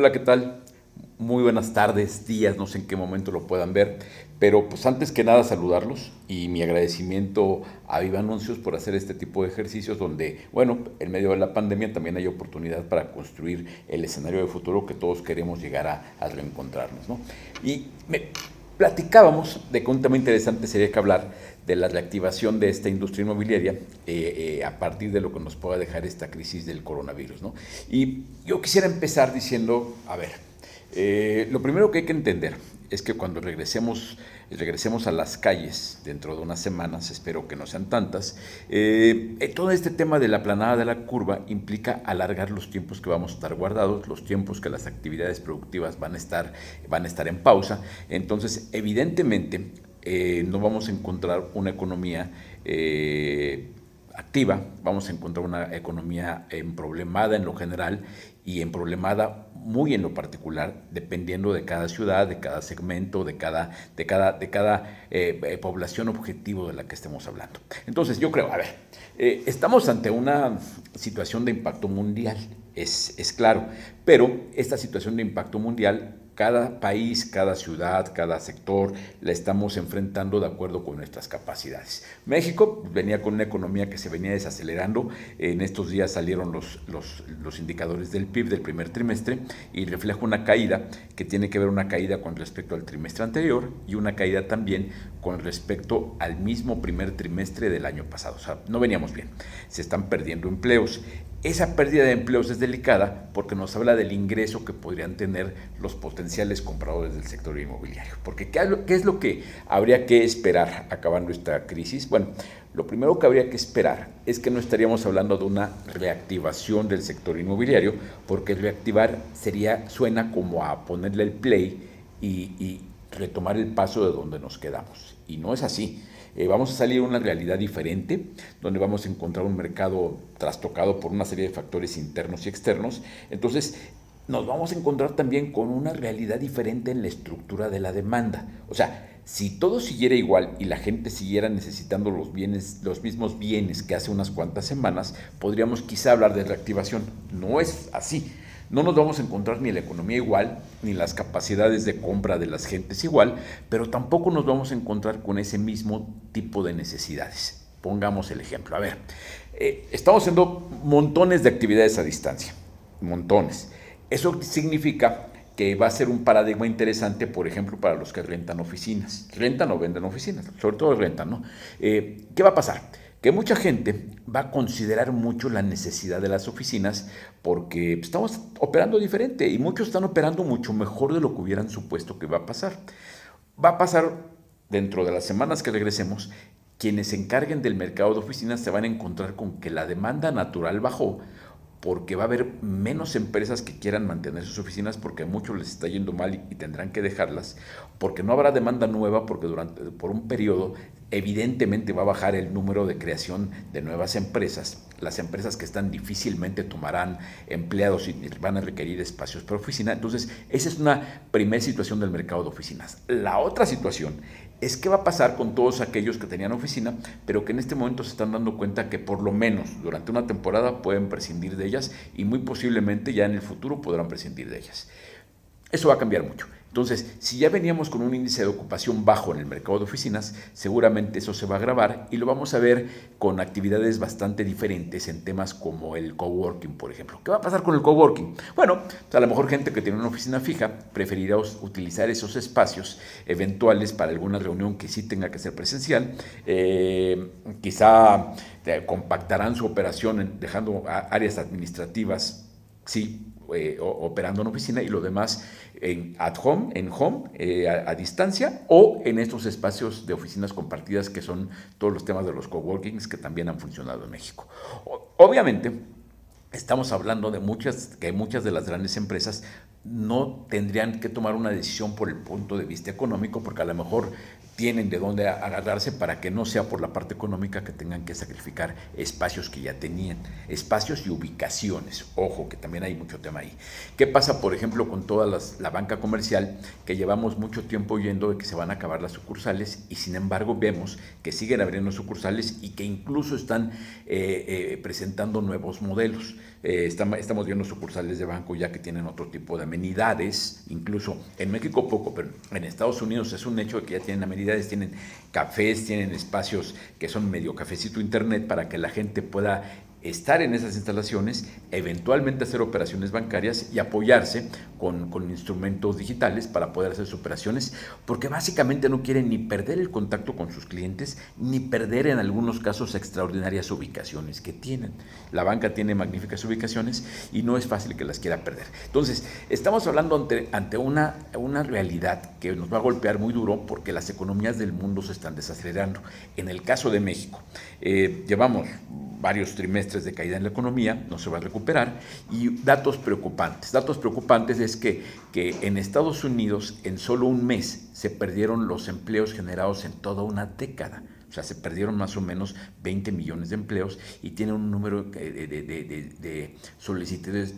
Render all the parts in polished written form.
Hola, ¿qué tal? Muy buenas tardes, días, no sé en qué momento lo puedan ver, pero pues antes que nada saludarlos y mi agradecimiento a Viva Anuncios por hacer este tipo de ejercicios donde, bueno, en medio de la pandemia también hay oportunidad para construir el escenario de futuro que todos queremos llegar a reencontrarnos, ¿no? Y platicábamos de que un tema interesante sería que hablar de la reactivación de esta industria inmobiliaria a partir de lo que nos pueda dejar esta crisis del coronavirus, ¿no? Y yo quisiera empezar diciendo, a ver, lo primero que hay que entender es que cuando regresemos a las calles dentro de unas semanas, espero que no sean tantas, todo este tema de la aplanada de la curva implica alargar los tiempos que vamos a estar guardados, los tiempos que las actividades productivas van a estar en pausa. Entonces, evidentemente, no vamos a encontrar una economía activa, vamos a encontrar una economía problemada en lo general y problemada muy en lo particular, dependiendo de cada ciudad, de cada segmento, de cada población objetivo de la que estemos hablando. Entonces, yo creo, a ver, estamos ante una situación de impacto mundial, es claro, pero esta situación de impacto mundial cada país, cada ciudad, cada sector la estamos enfrentando de acuerdo con nuestras capacidades. México venía con una economía que se venía desacelerando. En estos días salieron los indicadores del PIB del primer trimestre y refleja una caída que tiene que ver una caída con respecto al trimestre anterior y una caída también con respecto al mismo primer trimestre del año pasado. O sea, no veníamos bien. Se están perdiendo empleos. Esa pérdida de empleos es delicada porque nos habla del ingreso que podrían tener los potenciales compradores del sector inmobiliario. Porque ¿qué es lo que habría que esperar acabando esta crisis? Bueno, lo primero que habría que esperar es que no estaríamos hablando de una reactivación del sector inmobiliario, porque reactivar suena como a ponerle el play y retomar el paso de donde nos quedamos. Y no es así. Vamos a salir a una realidad diferente, donde vamos a encontrar un mercado trastocado por una serie de factores internos y externos. Entonces, nos vamos a encontrar también con una realidad diferente en la estructura de la demanda. O sea, si todo siguiera igual y la gente siguiera necesitando los mismos bienes que hace unas cuantas semanas, podríamos quizá hablar de reactivación. No es así. No nos vamos a encontrar ni la economía igual, ni las capacidades de compra de las gentes igual, pero tampoco nos vamos a encontrar con ese mismo tipo de necesidades. Pongamos el ejemplo. A ver, estamos haciendo montones de actividades a distancia, montones. Eso significa que va a ser un paradigma interesante, por ejemplo, para los que rentan oficinas. Rentan o venden oficinas, sobre todo rentan, ¿no? ¿Qué va a pasar? Que mucha gente va a considerar mucho la necesidad de las oficinas porque estamos operando diferente y muchos están operando mucho mejor de lo que hubieran supuesto que va a pasar. Va a pasar dentro de las semanas que regresemos, quienes se encarguen del mercado de oficinas se van a encontrar con que la demanda natural bajó porque va a haber menos empresas que quieran mantener sus oficinas porque a muchos les está yendo mal y tendrán que dejarlas, porque no habrá demanda nueva porque por un periodo evidentemente va a bajar el número de creación de nuevas empresas. Las empresas que están difícilmente tomarán empleados y van a requerir espacios para oficina. Entonces, esa es una primera situación del mercado de oficinas. La otra situación es qué va a pasar con todos aquellos que tenían oficina, pero que en este momento se están dando cuenta que por lo menos durante una temporada pueden prescindir de ellas y muy posiblemente ya en el futuro podrán prescindir de ellas. Eso va a cambiar mucho. Entonces, si ya veníamos con un índice de ocupación bajo en el mercado de oficinas, seguramente eso se va a agravar y lo vamos a ver con actividades bastante diferentes en temas como el coworking, por ejemplo. ¿Qué va a pasar con el coworking? Bueno, a lo mejor gente que tiene una oficina fija preferirá utilizar esos espacios eventuales para alguna reunión que sí tenga que ser presencial. Quizá compactarán su operación dejando áreas administrativas, sí, operando en oficina y lo demás en home, a distancia o en estos espacios de oficinas compartidas que son todos los temas de los coworkings que también han funcionado en México. Obviamente, estamos hablando de que muchas de las grandes empresas no tendrían que tomar una decisión por el punto de vista económico, porque a lo mejor tienen de dónde agarrarse para que no sea por la parte económica que tengan que sacrificar espacios que ya tenían, espacios y ubicaciones. Ojo, que también hay mucho tema ahí. ¿Qué pasa, por ejemplo, con toda la banca comercial, que llevamos mucho tiempo oyendo de que se van a acabar las sucursales y sin embargo vemos que siguen abriendo sucursales y que incluso están presentando nuevos modelos? Estamos viendo sucursales de banco ya que tienen otro tipo de amenidades, incluso en México poco, pero en Estados Unidos es un hecho de que ya tienen amenidades, tienen cafés, tienen espacios que son medio cafecito internet para que la gente pueda estar en esas instalaciones, eventualmente hacer operaciones bancarias y apoyarse con instrumentos digitales para poder hacer sus operaciones, porque básicamente no quieren ni perder el contacto con sus clientes, ni perder en algunos casos extraordinarias ubicaciones que tienen. La banca tiene magníficas ubicaciones y no es fácil que las quiera perder. Entonces, estamos hablando ante una realidad que nos va a golpear muy duro porque las economías del mundo se están desacelerando. En el caso de México, llevamos varios trimestres de caída en la economía, no se va a recuperar, y datos preocupantes. Datos preocupantes es que en Estados Unidos en solo un mes se perdieron los empleos generados en toda una década. O sea, se perdieron más o menos 20 millones de empleos y tienen un número de solicitudes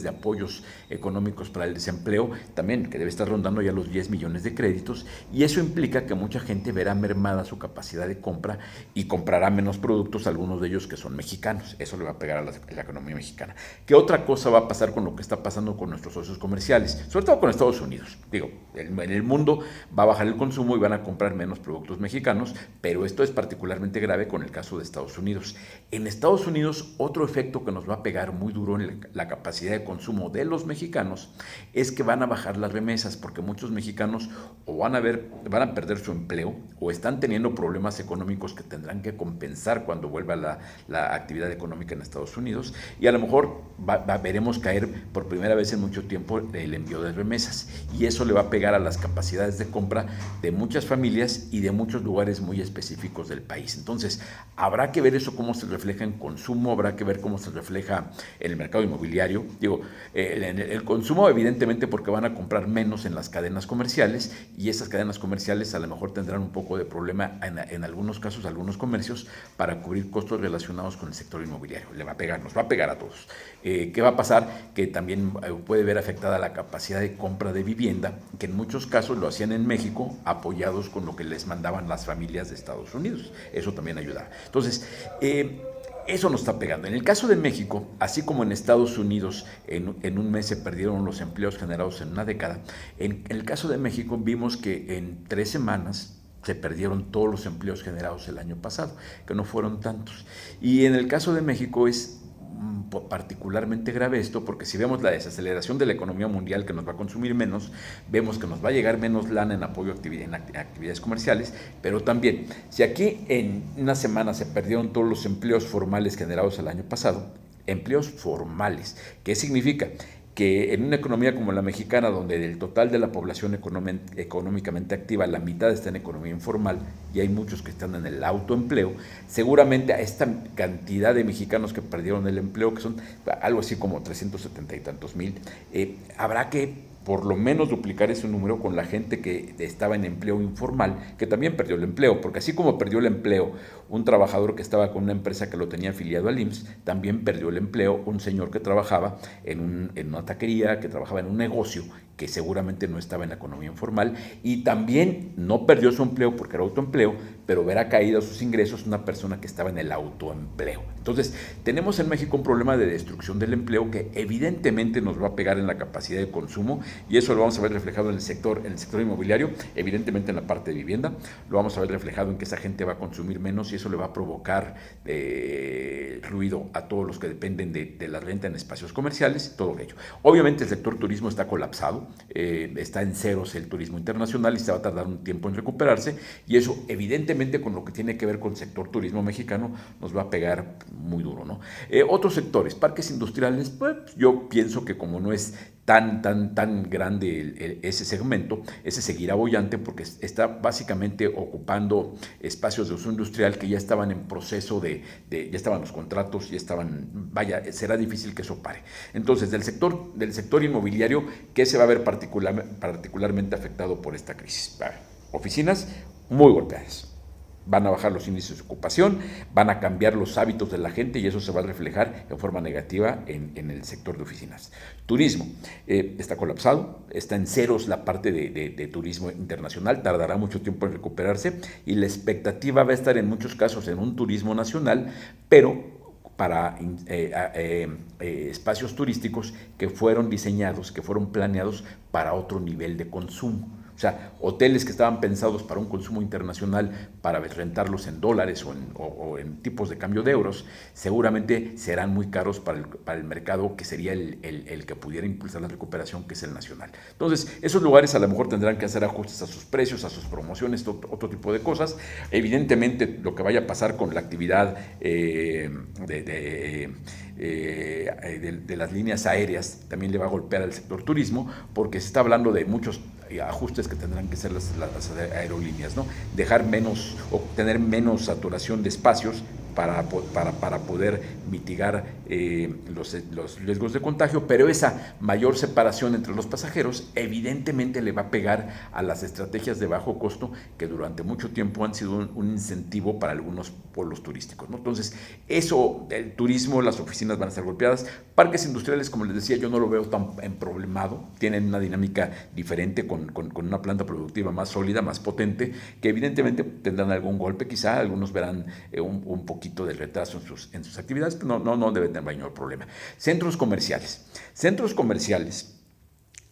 de apoyos económicos para el desempleo también, que debe estar rondando ya los 10 millones de créditos, y eso implica que mucha gente verá mermada su capacidad de compra y comprará menos productos, algunos de ellos que son mexicanos. Eso le va a pegar a la economía mexicana. ¿Qué otra cosa va a pasar con lo que está pasando con nuestros socios comerciales? Sobre todo con Estados Unidos. Digo, en el mundo va a bajar el consumo y van a comprar menos productos mexicanos, pero esto es particularmente grave con el caso de Estados Unidos. En Estados Unidos, otro efecto que nos va a pegar muy duro en la capacidad de consumo de los mexicanos es que van a bajar las remesas, porque muchos mexicanos o van a perder su empleo o están teniendo problemas económicos que tendrán que compensar cuando vuelva la actividad económica en Estados Unidos, y a lo mejor veremos caer por primera vez en mucho tiempo el envío de remesas, y eso le va a pegar a las capacidades de compra de muchas familias y de muchos lugares muy específicos del país. Entonces, habrá que ver eso cómo se refleja en consumo, habrá que ver cómo se refleja en el mercado inmobiliario. Digo, el consumo evidentemente porque van a comprar menos en las cadenas comerciales, y esas cadenas comerciales a lo mejor tendrán un poco de problema en algunos casos, algunos comercios, para cubrir costos relacionados con el sector inmobiliario. Le va a pegar, nos va a pegar a todos. ¿Qué va a pasar? Que también puede ver afectada la capacidad de compra de vivienda, que en muchos casos lo hacían en México, apoyados con lo que les mandaban las familias de Estados Unidos. Eso también ayuda. Entonces, eso nos está pegando. En el caso de México, así como en Estados Unidos en un mes se perdieron los empleos generados en una década, en el caso de México vimos que en 3 semanas se perdieron todos los empleos generados el año pasado, que no fueron tantos. Y en el caso de México es particularmente grave esto, porque si vemos la desaceleración de la economía mundial, que nos va a consumir menos, vemos que nos va a llegar menos lana en apoyo en actividades comerciales, pero también, si aquí en una semana se perdieron todos los empleos formales generados el año pasado, empleos formales, ¿qué significa? Que en una economía como la mexicana, donde del total de la población económicamente activa, la mitad está en economía informal y hay muchos que están en el autoempleo, seguramente a esta cantidad de mexicanos que perdieron el empleo, que son algo así como 370 y tantos mil, habrá que por lo menos duplicar ese número con la gente que estaba en empleo informal, que también perdió el empleo, porque así como perdió el empleo un trabajador que estaba con una empresa que lo tenía afiliado al IMSS, también perdió el empleo un señor que trabajaba en una taquería, que trabajaba en un negocio que seguramente no estaba en la economía informal, y también no perdió su empleo porque era autoempleo, pero verá caído sus ingresos una persona que estaba en el autoempleo. Entonces, tenemos en México un problema de destrucción del empleo que evidentemente nos va a pegar en la capacidad de consumo, y eso lo vamos a ver reflejado en el sector inmobiliario, evidentemente en la parte de vivienda, lo vamos a ver reflejado en que esa gente va a consumir menos, y eso le va a provocar ruido a todos los que dependen de la renta en espacios comerciales, todo ello. Obviamente el sector turismo está colapsado, está en ceros el turismo internacional y se va a tardar un tiempo en recuperarse, y eso evidentemente con lo que tiene que ver con el sector turismo mexicano nos va a pegar muy duro, ¿no? Otros sectores, parques industriales, pues yo pienso que como no es tan grande ese segmento, ese seguirá boyante porque está básicamente ocupando espacios de uso industrial que ya estaban en proceso ya estaban los contratos, ya estaban, será difícil que eso pare. Entonces, del sector inmobiliario, ¿qué se va a ver particularmente afectado por esta crisis? Oficinas muy golpeadas. Van a bajar los índices de ocupación, van a cambiar los hábitos de la gente, y eso se va a reflejar en forma negativa en el sector de oficinas. Turismo, está colapsado, está en ceros la parte de turismo internacional, tardará mucho tiempo en recuperarse, y la expectativa va a estar en muchos casos en un turismo nacional, pero para espacios turísticos que fueron diseñados, que fueron planeados para otro nivel de consumo. O sea, hoteles que estaban pensados para un consumo internacional, para rentarlos en dólares o en tipos de cambio de euros, seguramente serán muy caros para el mercado que sería el que pudiera impulsar la recuperación, que es el nacional. Entonces, esos lugares a lo mejor tendrán que hacer ajustes a sus precios, a sus promociones, otro tipo de cosas. Evidentemente, lo que vaya a pasar con la actividad de las líneas aéreas también le va a golpear al sector turismo, porque se está hablando de muchos ajustes que tendrán que hacer las aerolíneas, ¿no? Dejar menos o tener menos saturación de espacios para poder mitigar los riesgos de contagio, pero esa mayor separación entre los pasajeros evidentemente le va a pegar a las estrategias de bajo costo que durante mucho tiempo han sido un incentivo para algunos pueblos turísticos, ¿no? Entonces, eso, el turismo, las oficinas van a estar golpeadas. Parques industriales, como les decía, yo no lo veo tan problemado, tienen una dinámica diferente con una planta productiva más sólida, más potente, que evidentemente tendrán algún golpe, quizá algunos verán un poquito de retraso en sus actividades, pero no debe tener mayor problema. Centros comerciales. Centros comerciales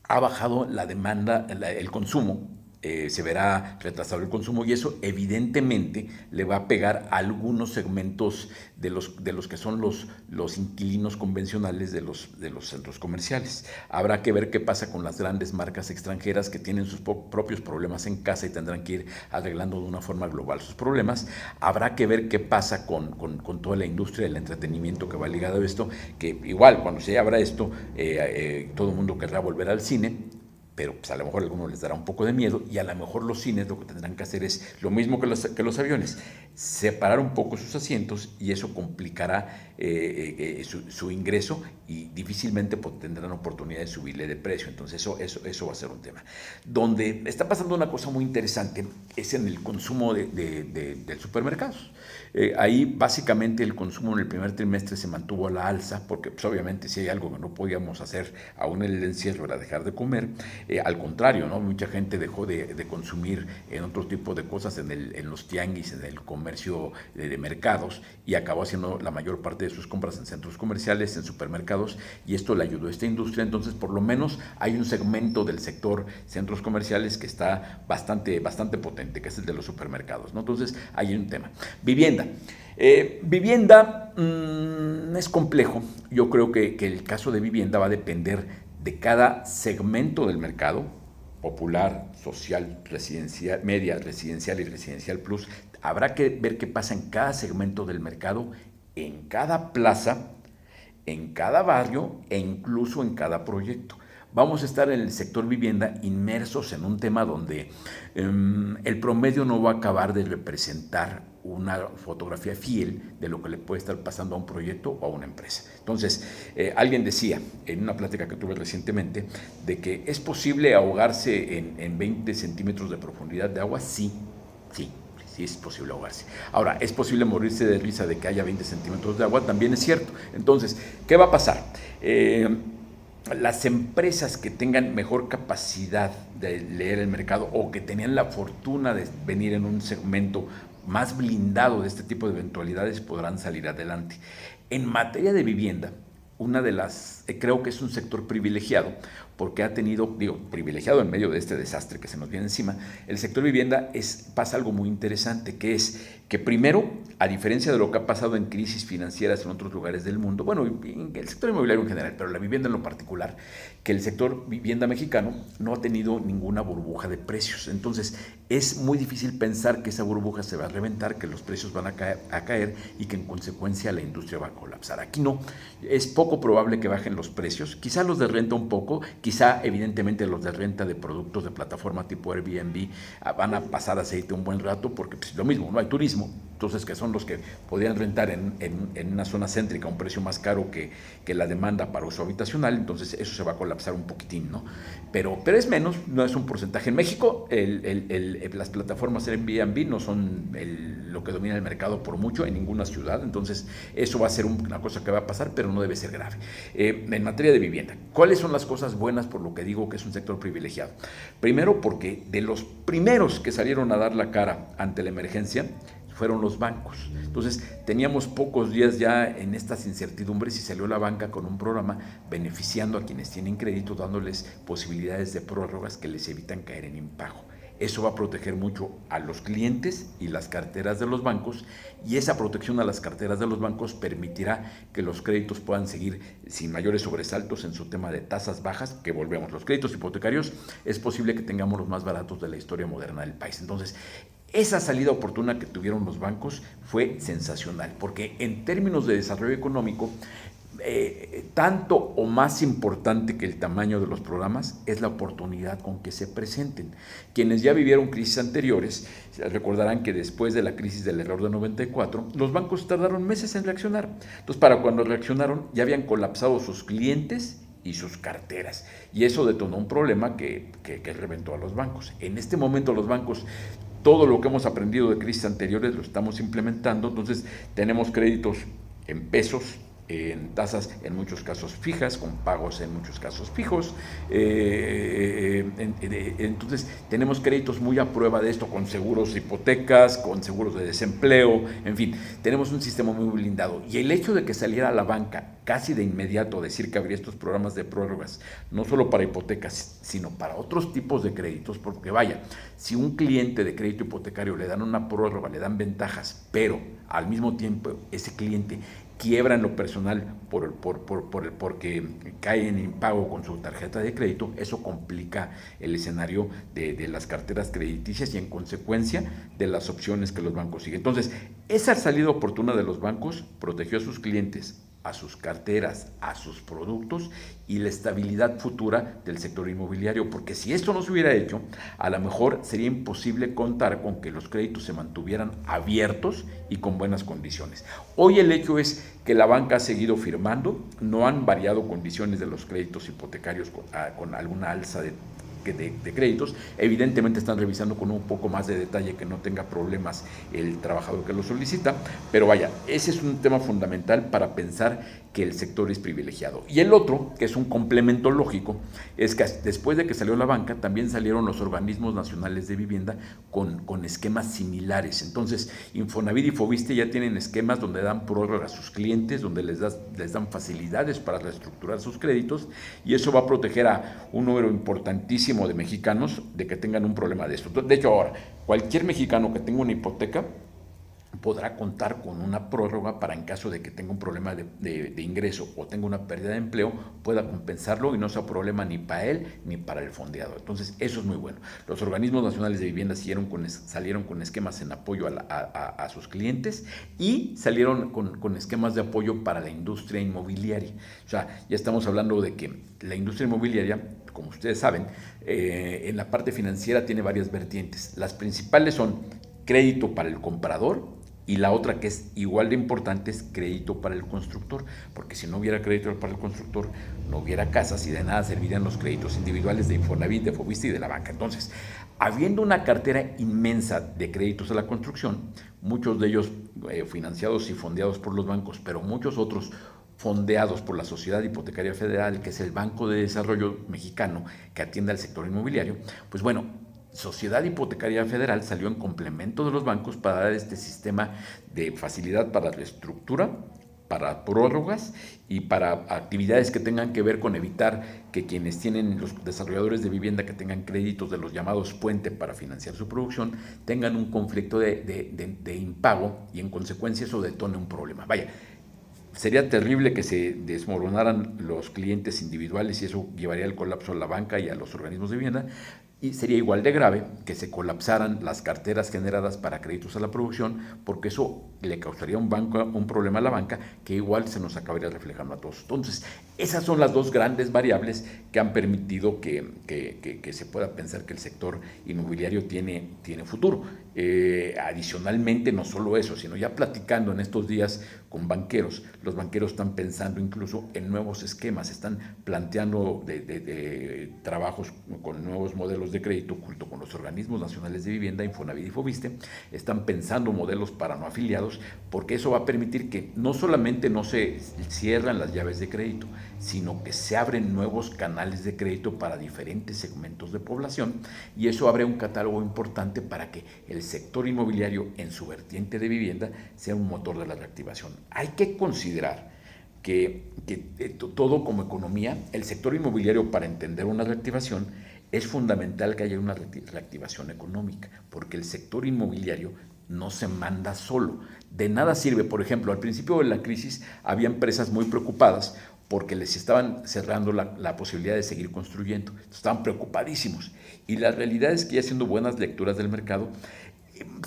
ha bajado la demanda, el consumo, se verá retrasado el consumo y eso evidentemente le va a pegar a algunos segmentos de los que son los inquilinos convencionales de los centros comerciales. Habrá que ver qué pasa con las grandes marcas extranjeras que tienen sus propios problemas en casa y tendrán que ir arreglando de una forma global sus problemas. Habrá que ver qué pasa con toda la industria del entretenimiento que va ligado a esto, que igual cuando se abra esto, todo el mundo querrá volver al cine, pero pues a lo mejor a algunos les dará un poco de miedo y a lo mejor los cines lo que tendrán que hacer es lo mismo que los aviones, separar un poco sus asientos y eso complicará su ingreso y difícilmente tendrán oportunidad de subirle de precio. Entonces eso va a ser un tema. Donde está pasando una cosa muy interesante es en el consumo de supermercados. Ahí básicamente el consumo en el primer trimestre se mantuvo a la alza porque pues, obviamente si hay algo que no podíamos hacer aún en el encierro era dejar de comer. Al contrario, ¿no? Mucha gente dejó de consumir en otro tipo de cosas en los tianguis, en el comercio de mercados y acabó haciendo la mayor parte de sus compras en centros comerciales, en supermercados y esto le ayudó a esta industria. Entonces por lo menos hay un segmento del sector centros comerciales que está bastante potente, que es el de los supermercados, ¿no? Entonces hay un tema. Vivienda. Vivienda es complejo. Yo creo que el caso de vivienda va a depender de cada segmento del mercado, popular, social, residencial, media, residencial y residencial plus. Habrá que ver qué pasa en cada segmento del mercado, en cada plaza, en cada barrio e incluso en cada proyecto. Vamos a estar en el sector vivienda inmersos en un tema donde el promedio no va a acabar de representar una fotografía fiel de lo que le puede estar pasando a un proyecto o a una empresa. Entonces, alguien decía en una plática que tuve recientemente de que es posible ahogarse en 20 centímetros de profundidad de agua. Sí es posible ahogarse. Ahora, ¿es posible morirse de risa de que haya 20 centímetros de agua? También es cierto. Entonces, ¿qué va a pasar? Las empresas que tengan mejor capacidad de leer el mercado o que tenían la fortuna de venir en un segmento más blindado de este tipo de eventualidades podrán salir adelante. En materia de vivienda, creo que es un sector privilegiado porque ha tenido, privilegiado en medio de este desastre que se nos viene encima. El sector vivienda pasa algo muy interesante, que es que primero, a diferencia de lo que ha pasado en crisis financieras en otros lugares del mundo, bueno, en el sector inmobiliario en general, pero la vivienda en lo particular, que el sector vivienda mexicano no ha tenido ninguna burbuja de precios. Entonces, es muy difícil pensar que esa burbuja se va a reventar, que los precios van a caer y que en consecuencia la industria va a colapsar. Aquí no, es poco probable que bajen los precios, quizá los de renta un poco, quizá evidentemente los de renta de productos de plataforma tipo Airbnb van a pasar aceite un buen rato porque pues, lo mismo, no hay turismo, entonces que son los que podrían rentar en una zona céntrica a un precio más caro que la demanda para uso habitacional, entonces eso se va a colapsar un poquitín, ¿no? Pero es menos, no es un porcentaje. En México las plataformas Airbnb no son lo que domina el mercado por mucho en ninguna ciudad, entonces eso va a ser una cosa que va a pasar, pero no debe ser grave. En materia de vivienda, ¿cuáles son las cosas buenas por lo que digo que es un sector privilegiado? Primero porque de los primeros que salieron a dar la cara ante la emergencia fueron los bancos. Entonces teníamos pocos días ya en estas incertidumbres y salió la banca con un programa beneficiando a quienes tienen crédito, dándoles posibilidades de prórrogas que les evitan caer en impago. Eso va a proteger mucho a los clientes y las carteras de los bancos, y esa protección a las carteras de los bancos permitirá que los créditos puedan seguir sin mayores sobresaltos en su tema de tasas bajas, que volvemos, los créditos hipotecarios es posible que tengamos los más baratos de la historia moderna del país. Entonces, esa salida oportuna que tuvieron los bancos fue sensacional, porque en términos de desarrollo económico, tanto o más importante que el tamaño de los programas es la oportunidad con que se presenten. Quienes ya vivieron crisis anteriores recordarán que después de la crisis del error de 94, los bancos tardaron meses en reaccionar. Entonces, para cuando reaccionaron, ya habían colapsado sus clientes y sus carteras, y eso detonó un problema que reventó a los bancos. En este momento los bancos, todo lo que hemos aprendido de crisis anteriores lo estamos implementando. Entonces tenemos créditos en pesos, en tasas en muchos casos fijas, con pagos en muchos casos fijos. Entonces tenemos créditos muy a prueba de esto, con seguros de hipotecas, con seguros de desempleo, en fin, tenemos un sistema muy blindado. Y el hecho de que saliera a la banca casi de inmediato decir que habría estos programas de prórrogas, no solo para hipotecas, sino para otros tipos de créditos, porque vaya, si un cliente de crédito hipotecario le dan una prórroga, le dan ventajas, pero al mismo tiempo ese cliente quiebra en lo personal porque cae en impago con su tarjeta de crédito, eso complica el escenario de las carteras crediticias y en consecuencia de las opciones que los bancos siguen. Entonces, esa salida oportuna de los bancos protegió a sus clientes, a sus carteras, a sus productos y la estabilidad futura del sector inmobiliario, porque si esto no se hubiera hecho, a lo mejor sería imposible contar con que los créditos se mantuvieran abiertos y con buenas condiciones. Hoy el hecho es que la banca ha seguido firmando, no han variado condiciones de los créditos hipotecarios con alguna alza de créditos. Evidentemente están revisando con un poco más de detalle que no tenga problemas el trabajador que lo solicita, pero vaya, ese es un tema fundamental para pensar que el sector es privilegiado. Y el otro, que es un complemento lógico, es que después de que salió la banca, también salieron los organismos nacionales de vivienda con esquemas similares. Entonces, Infonavit y Foviste ya tienen esquemas donde dan prórroga a sus clientes, donde les dan facilidades para reestructurar sus créditos, y eso va a proteger a un número importantísimo de mexicanos de que tengan un problema de esto. De hecho, ahora, cualquier mexicano que tenga una hipoteca podrá contar con una prórroga para en caso de que tenga un problema de ingreso o tenga una pérdida de empleo, pueda compensarlo y no sea problema ni para él ni para el fondeado. Entonces, eso es muy bueno. Los organismos nacionales de vivienda salieron con esquemas en apoyo a sus clientes y salieron con esquemas de apoyo para la industria inmobiliaria. O sea, ya estamos hablando de que la industria inmobiliaria, como ustedes saben, en la parte financiera tiene varias vertientes. Las principales son crédito para el comprador, y la otra que es igual de importante es crédito para el constructor, porque si no hubiera crédito para el constructor, no hubiera casas y de nada servirían los créditos individuales de Infonavit, de Foviste y de la banca. Entonces, habiendo una cartera inmensa de créditos a la construcción, muchos de ellos financiados y fondeados por los bancos, pero muchos otros fondeados por la Sociedad Hipotecaria Federal, que es el Banco de Desarrollo Mexicano que atiende al sector inmobiliario, pues bueno, Sociedad Hipotecaria Federal salió en complemento de los bancos para dar este sistema de facilidad para reestructura, para prórrogas y para actividades que tengan que ver con evitar que quienes tienen, los desarrolladores de vivienda que tengan créditos de los llamados puente para financiar su producción, tengan un conflicto de impago y en consecuencia eso detone un problema. Vaya, sería terrible que se desmoronaran los clientes individuales y eso llevaría al colapso a la banca y a los organismos de vivienda. Y sería igual de grave que se colapsaran las carteras generadas para créditos a la producción, porque eso le causaría un problema a la banca que igual se nos acabaría reflejando a todos. Entonces, esas son las dos grandes variables que han permitido que se pueda pensar que el sector inmobiliario tiene futuro. Adicionalmente, no solo eso, sino ya platicando en estos días con banqueros. Los banqueros están pensando incluso en nuevos esquemas, están planteando de trabajos con nuevos modelos de crédito junto con los organismos nacionales de vivienda, Infonavit y Fobiste, están pensando modelos para no afiliados, porque eso va a permitir que no solamente no se cierran las llaves de crédito, sino que se abren nuevos canales de crédito para diferentes segmentos de población, y eso abre un catálogo importante para que el sector inmobiliario en su vertiente de vivienda sea un motor de la reactivación. Hay que considerar que todo como economía, el sector inmobiliario, para entender una reactivación, es fundamental que haya una reactivación económica, porque el sector inmobiliario no se manda solo. De nada sirve, por ejemplo, al principio de la crisis había empresas muy preocupadas porque les estaban cerrando la posibilidad de seguir construyendo. Estaban preocupadísimos. Y la realidad es que, ya haciendo buenas lecturas del mercado,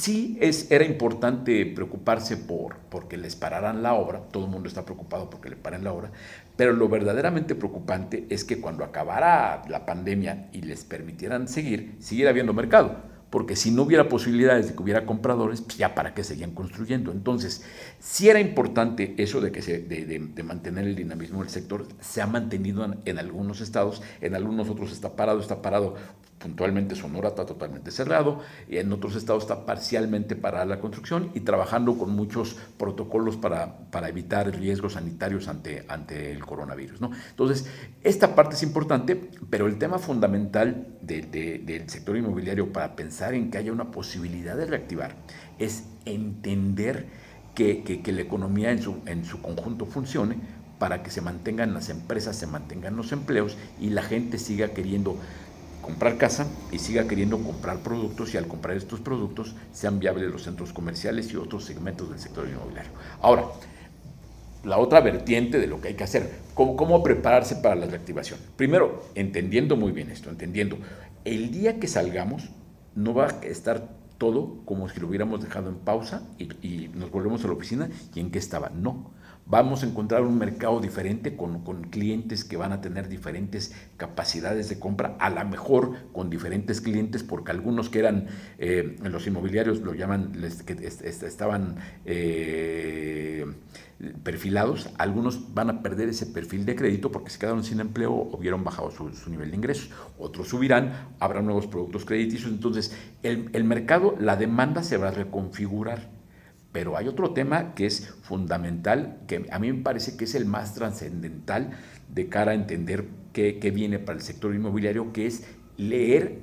sí era importante preocuparse porque les pararan la obra. Todo el mundo está preocupado porque le paren la obra, pero lo verdaderamente preocupante es que cuando acabara la pandemia y les permitieran siguiera habiendo mercado, porque si no hubiera posibilidades de que hubiera compradores, pues ya para qué seguían construyendo. Entonces, sí era importante eso de mantener el dinamismo del sector. Se ha mantenido en algunos estados, en algunos otros está parado. Puntualmente Sonora está totalmente cerrado, y en otros estados está parcialmente parada la construcción y trabajando con muchos protocolos para evitar riesgos sanitarios ante el coronavirus, ¿no? Entonces, esta parte es importante, pero el tema fundamental del sector inmobiliario para pensar en que haya una posibilidad de reactivar es entender que la economía en su conjunto funcione para que se mantengan las empresas, se mantengan los empleos y la gente siga queriendo comprar casa y siga queriendo comprar productos, y al comprar estos productos sean viables los centros comerciales y otros segmentos del sector inmobiliario. Ahora, la otra vertiente de lo que hay que hacer, ¿cómo prepararse para la reactivación? Primero, entendiendo muy bien esto, el día que salgamos no va a estar todo como si lo hubiéramos dejado en pausa y nos volvemos a la oficina y en qué estaba. No. Vamos a encontrar un mercado diferente con clientes que van a tener diferentes capacidades de compra, a lo mejor con diferentes clientes, porque algunos que eran, los inmobiliarios lo llaman, que estaban perfilados, algunos van a perder ese perfil de crédito porque se quedaron sin empleo o vieron bajado su nivel de ingresos. Otros subirán, habrá nuevos productos crediticios. Entonces, el mercado, la demanda se va a reconfigurar. Pero hay otro tema que es fundamental, que a mí me parece que es el más trascendental de cara a entender qué viene para el sector inmobiliario, que es leer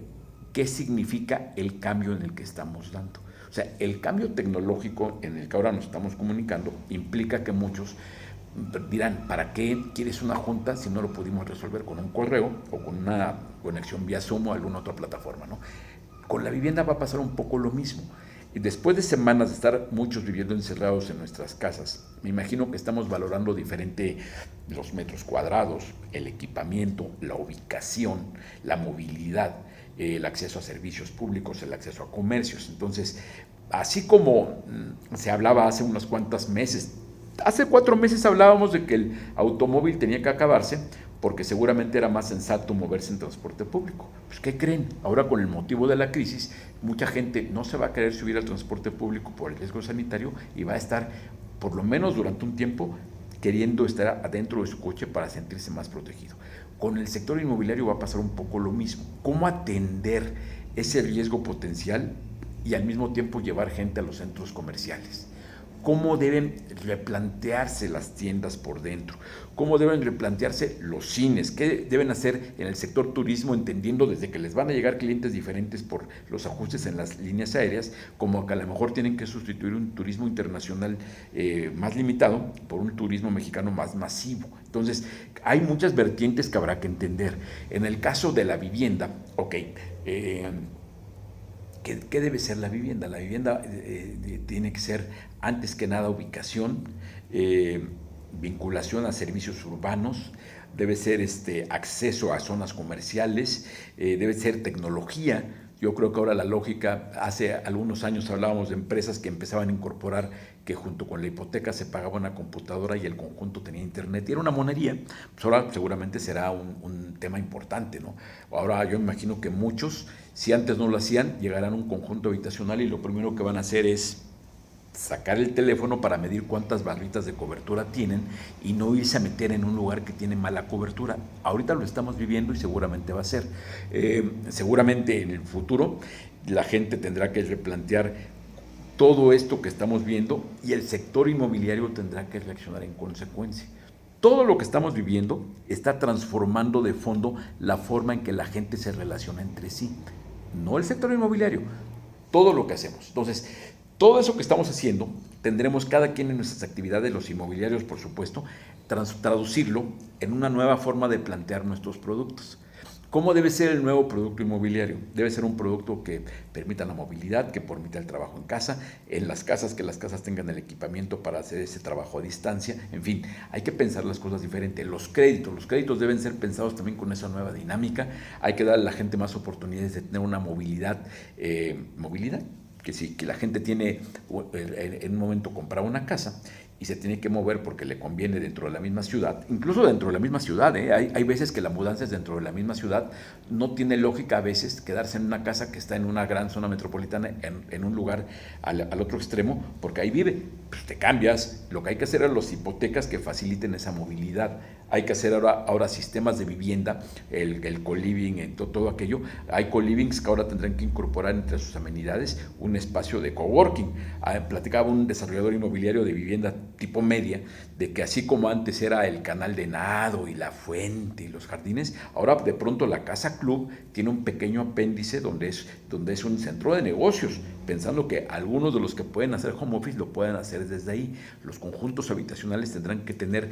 qué significa el cambio en el que estamos dando. O sea, el cambio tecnológico en el que ahora nos estamos comunicando implica que muchos dirán, ¿para qué quieres una junta si no lo pudimos resolver con un correo o con una conexión vía Zoom o alguna otra plataforma, ¿no? Con la vivienda va a pasar un poco lo mismo. Y después de semanas de estar muchos viviendo encerrados en nuestras casas, me imagino que estamos valorando diferente los metros cuadrados, el equipamiento, la ubicación, la movilidad, el acceso a servicios públicos, el acceso a comercios. Entonces, así como se hablaba hace unos cuantos meses, hace 4 meses hablábamos de que el automóvil tenía que acabarse, porque seguramente era más sensato moverse en transporte público. Pues, ¿qué creen? Ahora, con el motivo de la crisis, mucha gente no se va a querer subir al transporte público por el riesgo sanitario y va a estar, por lo menos durante un tiempo, queriendo estar adentro de su coche para sentirse más protegido. Con el sector inmobiliario va a pasar un poco lo mismo. ¿Cómo atender ese riesgo potencial y al mismo tiempo llevar gente a los centros comerciales? ¿Cómo deben replantearse las tiendas por dentro? ¿Cómo deben replantearse los cines? ¿Qué deben hacer en el sector turismo, entendiendo desde que les van a llegar clientes diferentes por los ajustes en las líneas aéreas, como que a lo mejor tienen que sustituir un turismo internacional más limitado por un turismo mexicano más masivo? Entonces, hay muchas vertientes que habrá que entender. En el caso de la vivienda, ¿qué debe ser la vivienda? La vivienda tiene que ser, antes que nada, ubicación, vinculación a servicios urbanos, debe ser acceso a zonas comerciales, debe ser tecnología. Yo creo que ahora la lógica, hace algunos años hablábamos de empresas que empezaban a incorporar que junto con la hipoteca se pagaba una computadora y el conjunto tenía internet, y era una monería. Pues ahora seguramente será un tema importante, ¿no? Ahora yo me imagino que muchos, si antes no lo hacían, llegarán a un conjunto habitacional y lo primero que van a hacer es sacar el teléfono para medir cuántas barritas de cobertura tienen y no irse a meter en un lugar que tiene mala cobertura. Ahorita lo estamos viviendo y seguramente va a ser. Seguramente en el futuro la gente tendrá que replantear todo esto que estamos viendo y el sector inmobiliario tendrá que reaccionar en consecuencia. Todo lo que estamos viviendo está transformando de fondo la forma en que la gente se relaciona entre sí. No el sector inmobiliario, todo lo que hacemos. Entonces, todo eso que estamos haciendo, tendremos cada quien en nuestras actividades, los inmobiliarios por supuesto, traducirlo en una nueva forma de plantear nuestros productos. ¿Cómo debe ser el nuevo producto inmobiliario? Debe ser un producto que permita la movilidad, que permita el trabajo en casa, en las casas, que las casas tengan el equipamiento para hacer ese trabajo a distancia. En fin, hay que pensar las cosas diferentes. Los créditos deben ser pensados también con esa nueva dinámica. Hay que darle a la gente más oportunidades de tener una movilidad, que sí, que la gente tiene en un momento comprar una casa y se tiene que mover porque le conviene dentro de la misma ciudad, incluso dentro de la misma ciudad, hay veces que la mudanza es dentro de la misma ciudad, no tiene lógica a veces quedarse en una casa que está en una gran zona metropolitana, en un lugar al otro extremo, porque ahí vive, pues te cambias. Lo que hay que hacer es las hipotecas que faciliten esa movilidad. Hay que hacer ahora sistemas de vivienda, el co-living, todo aquello. Hay co-livings que ahora tendrán que incorporar entre sus amenidades un espacio de coworking. Platicaba un desarrollador inmobiliario de vivienda tipo media, de que así como antes era el canal de nado y la fuente y los jardines, ahora de pronto la casa club tiene un pequeño apéndice donde es un centro de negocios, pensando que algunos de los que pueden hacer home office lo pueden hacer desde ahí. Los conjuntos habitacionales tendrán que tener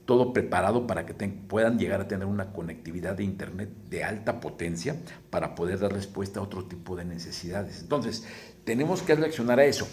todo preparado para que puedan llegar a tener una conectividad de internet de alta potencia para poder dar respuesta a otro tipo de necesidades. Entonces, tenemos que reaccionar a eso.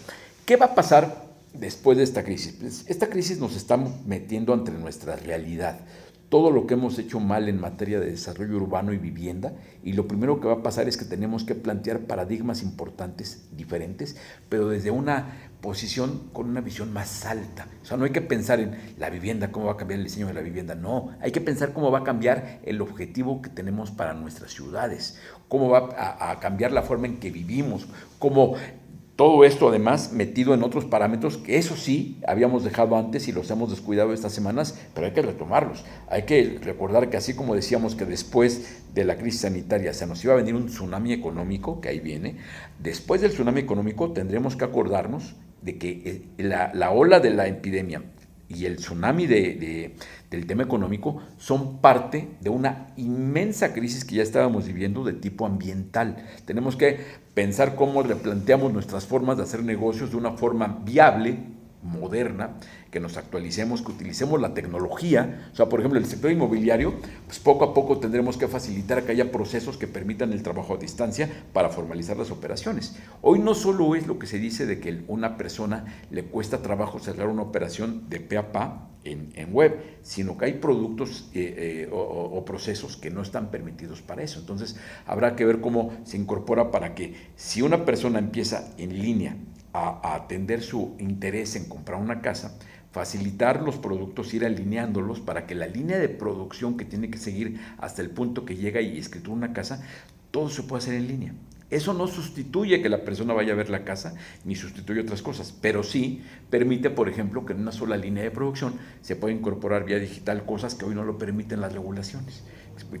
¿Qué va a pasar después de esta crisis? Pues esta crisis nos está metiendo ante nuestra realidad. Todo lo que hemos hecho mal en materia de desarrollo urbano y vivienda, y lo primero que va a pasar es que tenemos que plantear paradigmas importantes, diferentes, pero desde una posición con una visión más alta. O sea, no hay que pensar en la vivienda, cómo va a cambiar el diseño de la vivienda, no, hay que pensar cómo va a cambiar el objetivo que tenemos para nuestras ciudades, cómo va a cambiar la forma en que vivimos, cómo todo esto además metido en otros parámetros que eso sí habíamos dejado antes y los hemos descuidado estas semanas, pero hay que retomarlos. Hay que recordar que así como decíamos que después de la crisis sanitaria se nos iba a venir un tsunami económico, que ahí viene, después del tsunami económico tendremos que acordarnos de que la ola de la epidemia y el tsunami del tema económico son parte de una inmensa crisis que ya estábamos viviendo de tipo ambiental. Tenemos que pensar cómo replanteamos nuestras formas de hacer negocios de una forma viable, moderna, que nos actualicemos, que utilicemos la tecnología. O sea, por ejemplo, el sector inmobiliario, pues poco a poco tendremos que facilitar que haya procesos que permitan el trabajo a distancia para formalizar las operaciones. Hoy no solo es lo que se dice de que a una persona le cuesta trabajo cerrar una operación de pe a pa en web, sino que hay productos o procesos que no están permitidos para eso. Entonces, habrá que ver cómo se incorpora para que si una persona empieza en línea a atender su interés en comprar una casa, facilitar los productos, ir alineándolos para que la línea de producción que tiene que seguir hasta el punto que llega y escritura una casa, todo se puede hacer en línea. Eso no sustituye que la persona vaya a ver la casa, ni sustituye otras cosas, pero sí permite, por ejemplo, que en una sola línea de producción se pueda incorporar vía digital cosas que hoy no lo permiten las regulaciones.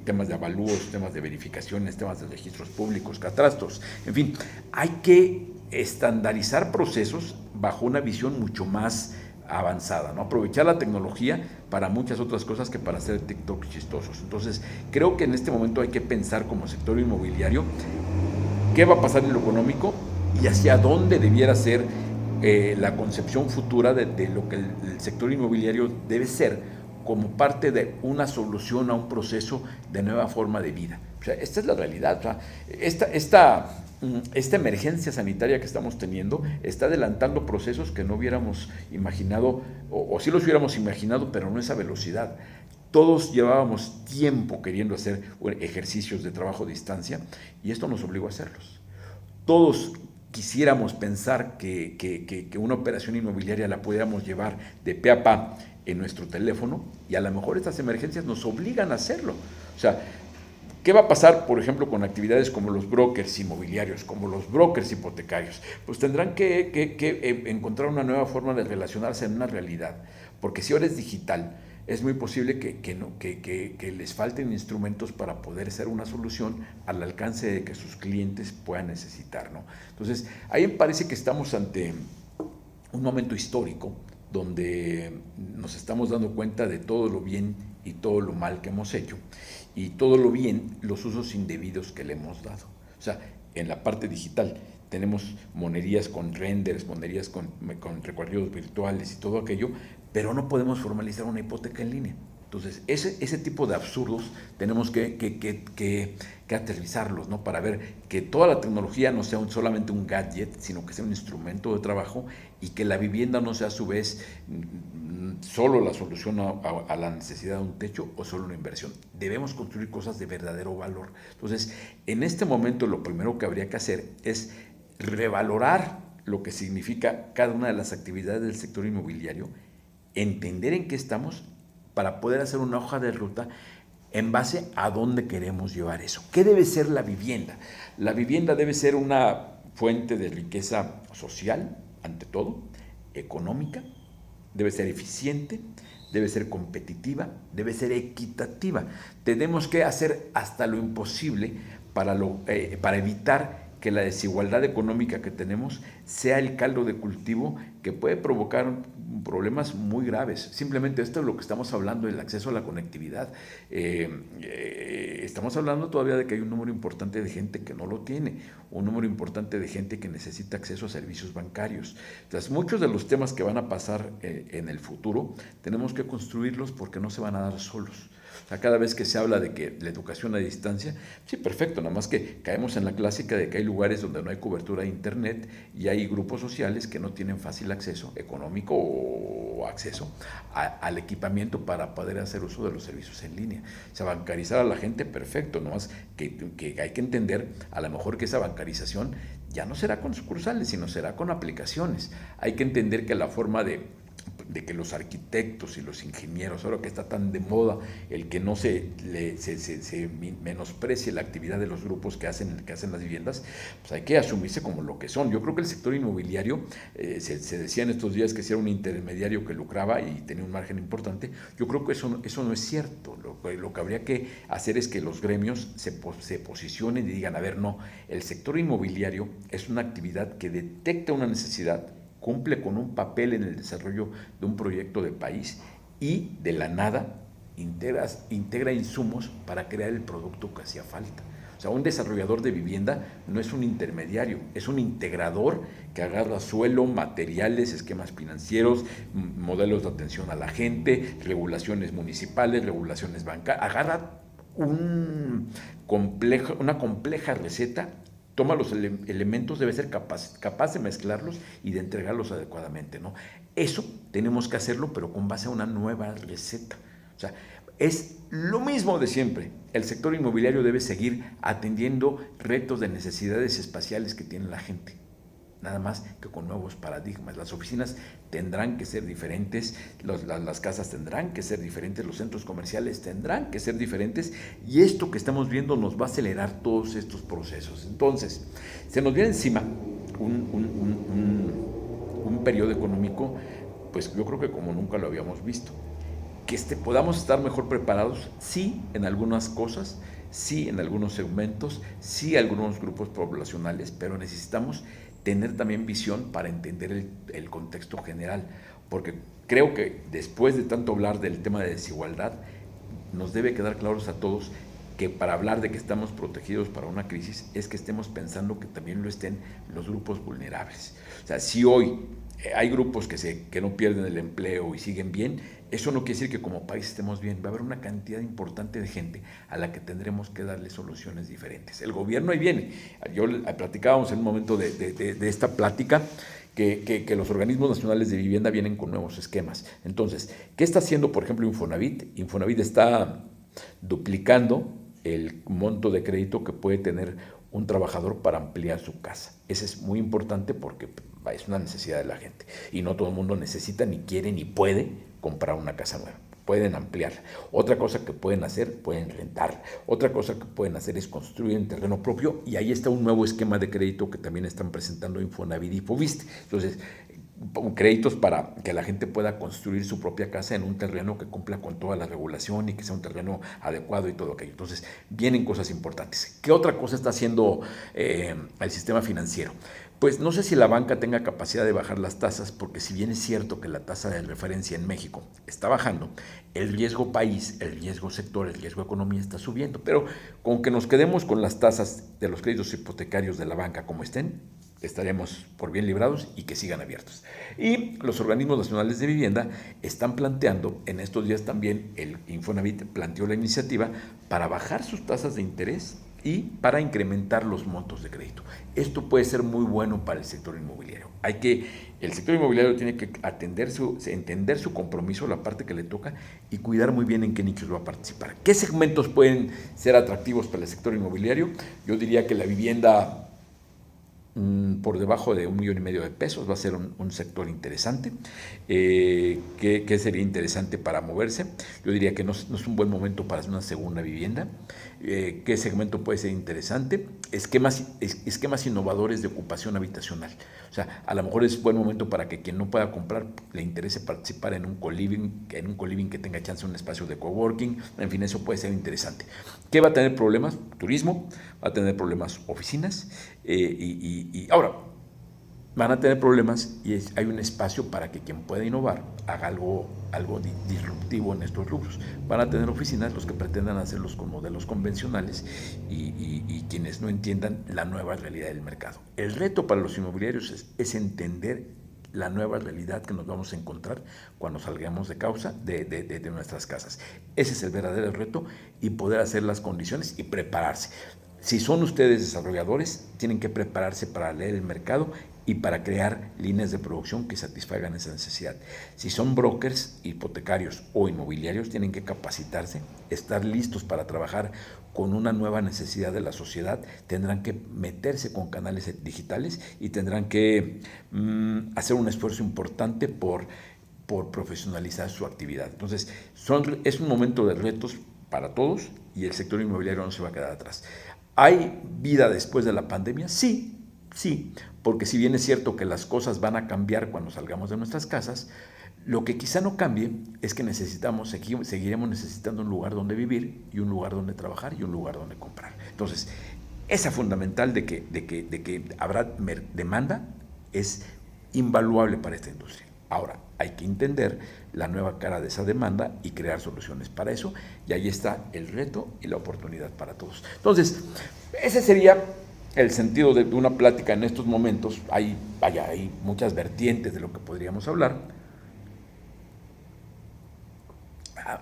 Temas de avalúos, temas de verificaciones, temas de registros públicos, catastros, en fin, hay que estandarizar procesos bajo una visión mucho más avanzada, ¿no? Aprovechar la tecnología para muchas otras cosas que para hacer TikTok chistosos. Entonces, creo que en este momento hay que pensar como sector inmobiliario qué va a pasar en lo económico y hacia dónde debiera ser la concepción futura de lo que el sector inmobiliario debe ser como parte de una solución a un proceso de nueva forma de vida. O sea, esta es la realidad. O sea, esta emergencia sanitaria que estamos teniendo está adelantando procesos que no hubiéramos imaginado, o sí los hubiéramos imaginado, pero no a esa velocidad. Todos llevábamos tiempo queriendo hacer ejercicios de trabajo a distancia y esto nos obligó a hacerlos. Todos quisiéramos pensar que una operación inmobiliaria la pudiéramos llevar de pe a pa en nuestro teléfono y a lo mejor estas emergencias nos obligan a hacerlo. O sea, ¿Qué va a pasar, por ejemplo, con actividades como los brokers inmobiliarios, como los brokers hipotecarios? Pues tendrán que encontrar una nueva forma de relacionarse en una realidad, porque si ahora es digital, es muy posible que les falten instrumentos para poder ser una solución al alcance de que sus clientes puedan necesitar, ¿no? Entonces, ahí me parece que estamos ante un momento histórico donde nos estamos dando cuenta de todo lo bien y todo lo mal que hemos hecho y todo lo bien, los usos indebidos que le hemos dado. O sea, en la parte digital tenemos monerías con renders, monerías con recorridos virtuales y todo aquello, pero no podemos formalizar una hipoteca en línea. Entonces, ese tipo de absurdos tenemos que aterrizarlos, ¿no? Para ver que toda la tecnología no sea solamente un gadget, sino que sea un instrumento de trabajo y que la vivienda no sea a su vez solo la solución a la necesidad de un techo o solo una inversión. Debemos construir cosas de verdadero valor. Entonces, en este momento lo primero que habría que hacer es revalorar lo que significa cada una de las actividades del sector inmobiliario, entender en qué estamos para poder hacer una hoja de ruta en base a dónde queremos llevar eso. ¿Qué debe ser la vivienda? La vivienda debe ser una fuente de riqueza social, ante todo, económica, debe ser eficiente, debe ser competitiva, debe ser equitativa. Tenemos que hacer hasta lo imposible para evitar que la desigualdad económica que tenemos sea el caldo de cultivo que puede provocar problemas muy graves. Simplemente esto es lo que estamos hablando, del acceso a la conectividad. Estamos hablando todavía de que hay un número importante de gente que no lo tiene, un número importante de gente que necesita acceso a servicios bancarios. Entonces, muchos de los temas que van a pasar en el futuro, tenemos que construirlos porque no se van a dar solos. O sea, cada vez que se habla de que la educación a distancia, sí, perfecto, nada más que caemos en la clásica de que hay lugares donde no hay cobertura de internet y hay grupos sociales que no tienen fácil acceso económico o acceso al equipamiento para poder hacer uso de los servicios en línea. O sea, bancarizar a la gente, perfecto, nada más que hay que entender a lo mejor que esa bancarización ya no será con sucursales, sino será con aplicaciones. Hay que entender que la forma de que los arquitectos y los ingenieros, ahora que está tan de moda el que no se menosprecie la actividad de los grupos que hacen las viviendas, pues hay que asumirse como lo que son. Yo creo que el sector inmobiliario, se decía en estos días que si era un intermediario que lucraba y tenía un margen importante. Yo creo que eso no es cierto. Lo que habría que hacer es que los gremios se posicionen y digan, a ver, no, el sector inmobiliario es una actividad que detecta una necesidad, cumple con un papel en el desarrollo de un proyecto de país y de la nada integra insumos para crear el producto que hacía falta. O sea, un desarrollador de vivienda no es un intermediario, es un integrador que agarra suelo, materiales, esquemas financieros, modelos de atención a la gente, regulaciones municipales, regulaciones bancarias, agarra una compleja receta, toma los elementos, debe ser capaz de mezclarlos y de entregarlos adecuadamente, ¿no? Eso tenemos que hacerlo, pero con base a una nueva receta. O sea, es lo mismo de siempre. El sector inmobiliario debe seguir atendiendo retos de necesidades espaciales que tiene la gente, nada más que con nuevos paradigmas. Las oficinas tendrán que ser diferentes, las casas tendrán que ser diferentes, los centros comerciales tendrán que ser diferentes, y esto que estamos viendo nos va a acelerar todos estos procesos. Entonces, se nos viene encima un periodo económico, pues yo creo que como nunca lo habíamos visto. Que podamos estar mejor preparados, sí, en algunas cosas, sí, en algunos segmentos, sí, algunos grupos poblacionales, pero necesitamos tener también visión para entender el contexto general, porque creo que después de tanto hablar del tema de desigualdad, nos debe quedar claros a todos que para hablar de que estamos protegidos para una crisis es que estemos pensando que también lo estén los grupos vulnerables. O sea, si hoy hay grupos que no pierden el empleo y siguen bien, eso no quiere decir que como país estemos bien. Va a haber una cantidad importante de gente a la que tendremos que darle soluciones diferentes. El gobierno ahí viene. Platicábamos en un momento de esta plática que los organismos nacionales de vivienda vienen con nuevos esquemas. Entonces, ¿qué está haciendo, por ejemplo, Infonavit? Infonavit está duplicando el monto de crédito que puede tener un trabajador para ampliar su casa. Ese es muy importante porque es una necesidad de la gente y no todo el mundo necesita, ni quiere, ni puede comprar una casa nueva. pueden ampliar. Otra cosa que pueden hacer, pueden rentar. Otra cosa que pueden hacer es construir en terreno propio, y ahí está un nuevo esquema de crédito que también están presentando Infonavit y Foviste. Entonces, créditos para que la gente pueda construir su propia casa en un terreno que cumpla con toda la regulación y que sea un terreno adecuado y todo aquello. Entonces, vienen cosas importantes. ¿Qué otra cosa está haciendo el sistema financiero? Pues no sé si la banca tenga capacidad de bajar las tasas, porque si bien es cierto que la tasa de referencia en México está bajando, el riesgo país, el riesgo sector, el riesgo economía está subiendo. Pero con que nos quedemos con las tasas de los créditos hipotecarios de la banca como estén, estaremos por bien librados y que sigan abiertos. Y los organismos nacionales de vivienda están planteando, en estos días también el Infonavit planteó la iniciativa para bajar sus tasas de interés y para incrementar los montos de crédito. Esto puede ser muy bueno para el sector inmobiliario. El sector inmobiliario tiene que entender su compromiso, la parte que le toca, y cuidar muy bien en qué nichos va a participar. ¿Qué segmentos pueden ser atractivos para el sector inmobiliario? Yo diría que la vivienda por debajo de 1,5 millones de pesos va a ser un sector interesante. ¿Qué sería interesante para moverse? Yo diría que no es un buen momento para hacer una segunda vivienda. ¿Qué segmento puede ser interesante? Esquemas innovadores de ocupación habitacional. O sea, a lo mejor es buen momento para que quien no pueda comprar le interese participar en un co-living que tenga chance de un espacio de coworking. En fin, eso puede ser interesante. ¿Qué va a tener problemas? Turismo, va a tener problemas oficinas, y ahora van a tener problemas, y hay un espacio para que quien pueda innovar haga algo disruptivo en estos rubros. Van a tener oficinas los que pretendan hacerlos con modelos convencionales y quienes no entiendan la nueva realidad del mercado. El reto para los inmobiliarios es entender la nueva realidad que nos vamos a encontrar cuando salgamos de nuestras casas. Ese es el verdadero reto, y poder hacer las condiciones y prepararse. Si son ustedes desarrolladores, tienen que prepararse para leer el mercado y para crear líneas de producción que satisfagan esa necesidad. Si son brokers, hipotecarios o inmobiliarios, tienen que capacitarse, estar listos para trabajar con una nueva necesidad de la sociedad. Tendrán que meterse con canales digitales y tendrán que hacer un esfuerzo importante por profesionalizar su actividad. Entonces, es un momento de retos para todos, y el sector inmobiliario no se va a quedar atrás. ¿Hay vida después de la pandemia? Sí, porque si bien es cierto que las cosas van a cambiar cuando salgamos de nuestras casas, lo que quizá no cambie es que seguiremos necesitando un lugar donde vivir, y un lugar donde trabajar, y un lugar donde comprar. Entonces, esa fundamental de que habrá demanda es invaluable para esta industria. Ahora, hay que entender la nueva cara de esa demanda y crear soluciones para eso, y ahí está el reto y la oportunidad para todos. Entonces, ese sería el sentido de una plática en estos momentos. Hay muchas vertientes de lo que podríamos hablar.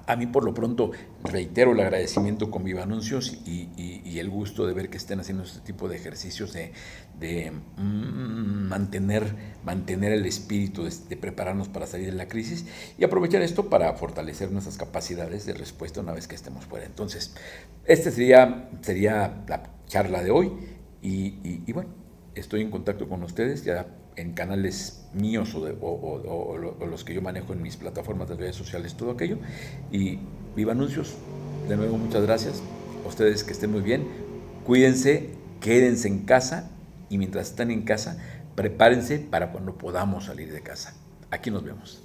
A mí, por lo pronto, reitero el agradecimiento con Viva Anuncios y el gusto de ver que estén haciendo este tipo de ejercicios de mantener el espíritu, de prepararnos para salir de la crisis, y aprovechar esto para fortalecer nuestras capacidades de respuesta una vez que estemos fuera. Entonces, este sería la charla de hoy, y bueno, estoy en contacto con ustedes ya en canales míos o los que yo manejo en mis plataformas de redes sociales, todo aquello. Y Viva Anuncios, de nuevo muchas gracias a ustedes, que estén muy bien, cuídense, quédense en casa, y mientras están en casa, prepárense para cuando podamos salir de casa. Aquí nos vemos.